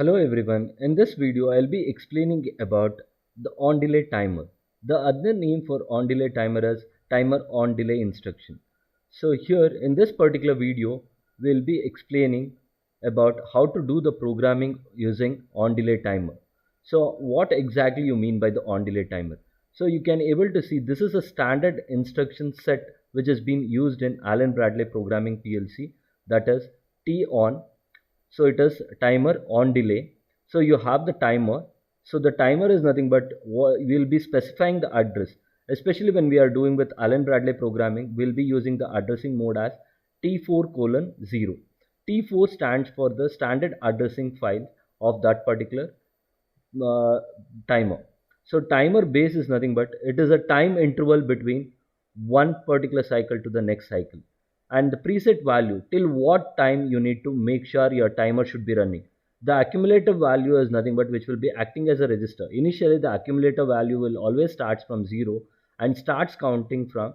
Hello everyone, in this video I'll be explaining about the on delay timer. The other name for on delay timer is timer on delay instruction. So here in this particular video we'll be explaining about how to do the programming using on delay timer. So what exactly you mean by the on delay timer? So you can able to see this is a standard instruction set which has been used in Allen Bradley Programming PLC, that is T on. So it is timer on delay. So you have the timer. So the timer is nothing but we'll be specifying the address, especially when we are doing with Allen Bradley programming. We'll be using the addressing mode as T4:0. T4 stands for the standard addressing file of that particular uh, timer. So timer base is nothing but it is a time interval between one particular cycle to the next cycle, and the preset value till what time you need to make sure your timer should be running. The accumulator value is nothing but which will be acting as a register. Initially the accumulator value will always starts from 0 and starts counting from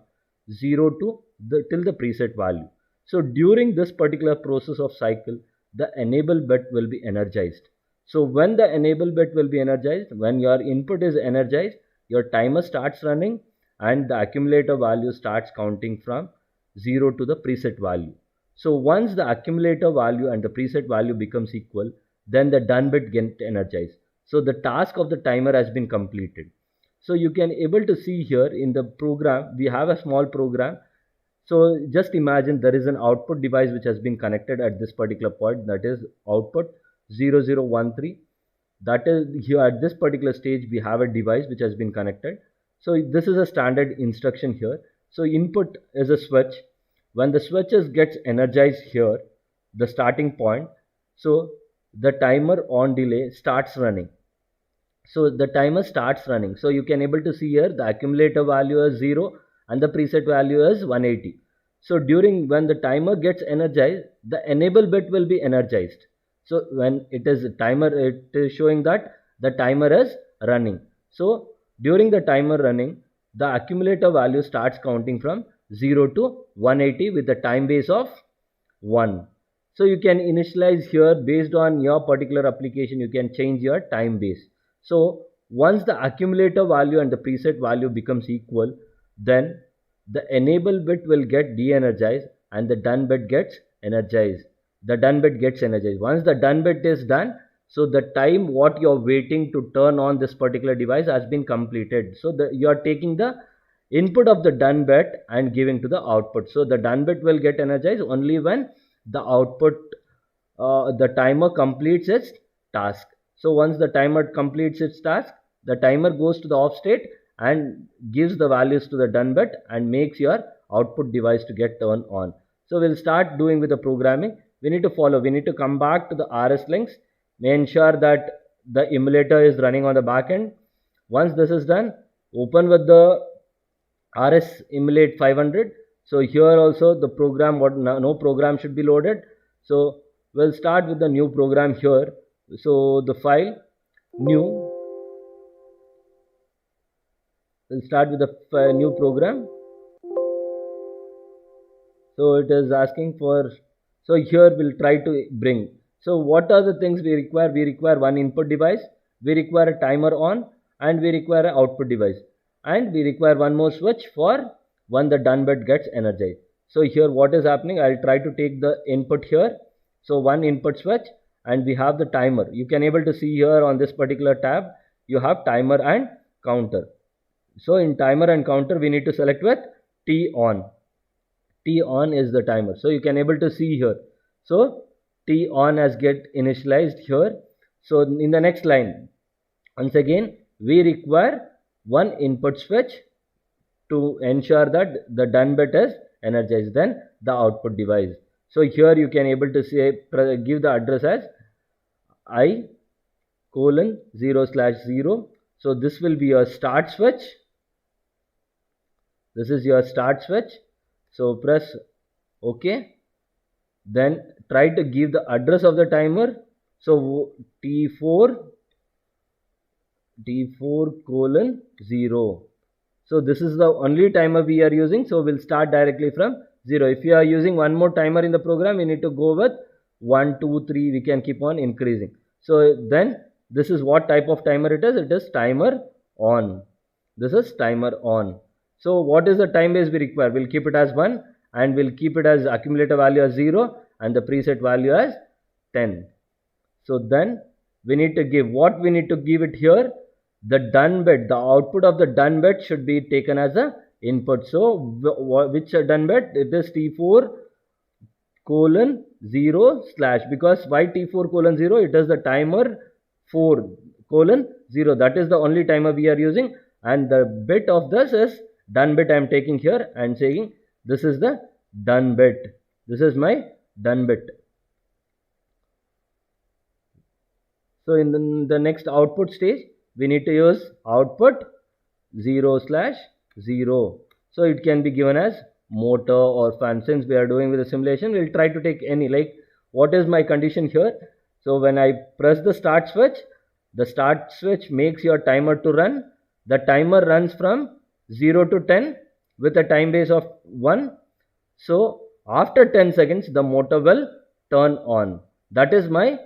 0 to the till the preset value. So during this particular process of cycle, the enable bit will be energized. So when the enable bit will be energized, when your input is energized, your timer starts running and the accumulator value starts counting from 0 to the preset value. So once the accumulator value and the preset value becomes equal, then the done bit get energized. So the task of the timer has been completed. So you can able to see here in the program, we have a small program. So just imagine there is an output device which has been connected at this particular point, that is output 0013. That is here at this particular stage we have a device which has been connected. So this is a standard instruction here. So input is a switch. When the switches gets energized here, the starting point, so the timer on delay starts running. So the timer starts running. So you can able to see here the accumulator value is 0 and the preset value is 180. So during when the timer gets energized, the enable bit will be energized. So when it is timer, it is showing that the timer is running. So during the timer running, the accumulator value starts counting from 0 to 180 with the time base of 1. So you can initialize here based on your particular application, you can change your time base. So once the accumulator value and the preset value becomes equal, then the enable bit will get de-energized and the done bit gets energized. The done bit gets energized. Once the done bit is done, so the time what you're waiting to turn on this particular device has been completed. So you're taking the input of the done bit and giving to the output. So the done bit will get energized only when the output, the timer completes its task. So once the timer completes its task, the timer goes to the off state and gives the values to the done bit and makes your output device to get turned on. So we'll start doing with the programming. We need to follow, we need to come back to the RS links, ensure that the emulator is running on the back end. Once this is done, open with the RS emulate 500. So here also the program, what no program should be loaded. So we'll start with the new program here. So the file new, we'll start with the new program. So it is asking for, so here we'll try to bring. So what are the things we require? We require one input device, we require a timer on, and we require an output device, and we require one more switch for when the done bit gets energized. So here what is happening, I'll try to take the input here. So one input switch and we have the timer. You can able to see here on this particular tab, you have timer and counter. So in timer and counter we need to select with T on. T on is the timer. So you can able to see here. So T on has get initialized here. So in the next line, once again, we require one input switch to ensure that the done bit is energized, then the output device. So here you can able to say, give the address as I colon 0/0. So this will be your start switch. This is your start switch. So press OK. Then try to give the address of the timer. So T4 colon 0. So this is the only timer we are using. So we'll start directly from 0. If you are using one more timer in the program, we need to go with 1, 2, 3. We can keep on increasing. So then this is what type of timer it is. It is timer on. This is timer on. So what is the time base we require? We'll keep it as 1 and we'll keep it as accumulator value as 0 and the preset value as 10. So then we need to give what we need to give it here. The done bit, the output of the done bit should be taken as a input. So which done bit? It is T4 colon 0 slash, because why T4 colon 0? It is the timer 4 colon 0. That is the only timer we are using, and the bit of this is done bit. I am taking here and saying this is the done bit. This is my done bit. So in the next output stage, we need to use output 0 slash 0. So it can be given as motor or fan. Since we are doing with the simulation, we'll try to take any, like what is my condition here. So when I press the start switch makes your timer to run. The timer runs from 0 to 10 with a time base of 1. So after 10 seconds, the motor will turn on. That is my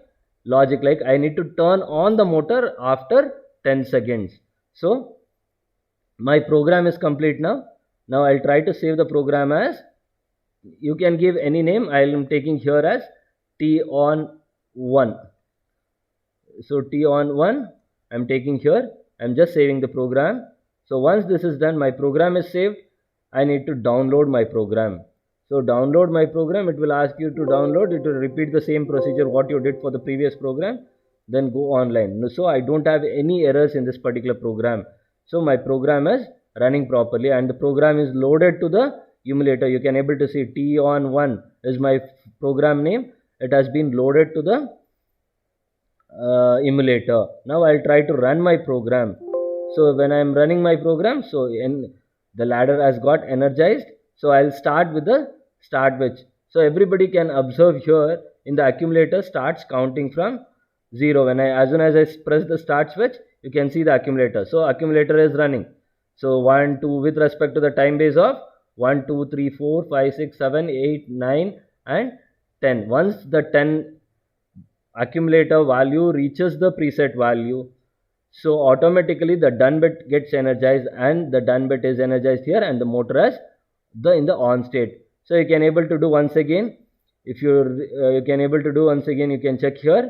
logic, like I need to turn on the motor after 10 seconds. So my program is complete now. Now I'll try to save the program as, you can give any name. I am taking here as T on 1. So T on 1 I'm taking here. I'm just saving the program. So once this is done, my program is saved. I need to download my program. So download my program, it will ask you to download. It will repeat the same procedure what you did for the previous program. Then go online. So I don't have any errors in this particular program. So my program is running properly and the program is loaded to the emulator. You can able to see T on 1 is my program name. It has been loaded to the emulator. Now I'll try to run my program. So when I'm running my program, so the ladder has got energized. So I'll start with the start switch. So everybody can observe here in the accumulator starts counting from 0. As soon as I press the start switch, you can see the accumulator. So accumulator is running. So 1, 2 with respect to the time base of 1, 2, 3, 4, 5, 6, 7, 8, 9 and 10. Once the 10 accumulator value reaches the preset value, so automatically the done bit gets energized and the done bit is energized here and the motor is in the on state. So you can able to do once again. If you can able to do once again, you can check here.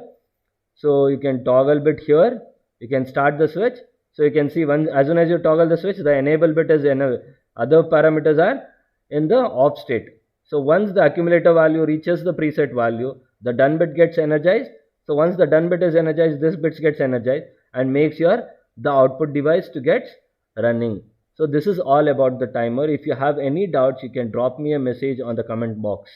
So you can toggle bit here. You can start the switch. So you can see as soon as you toggle the switch, the enable bit is other parameters are in the off state. So once the accumulator value reaches the preset value, the done bit gets energized. So once the done bit is energized, this bit gets energized and makes the output device to get running. So this is all about the timer. If you have any doubts, you can drop me a message on the comment box.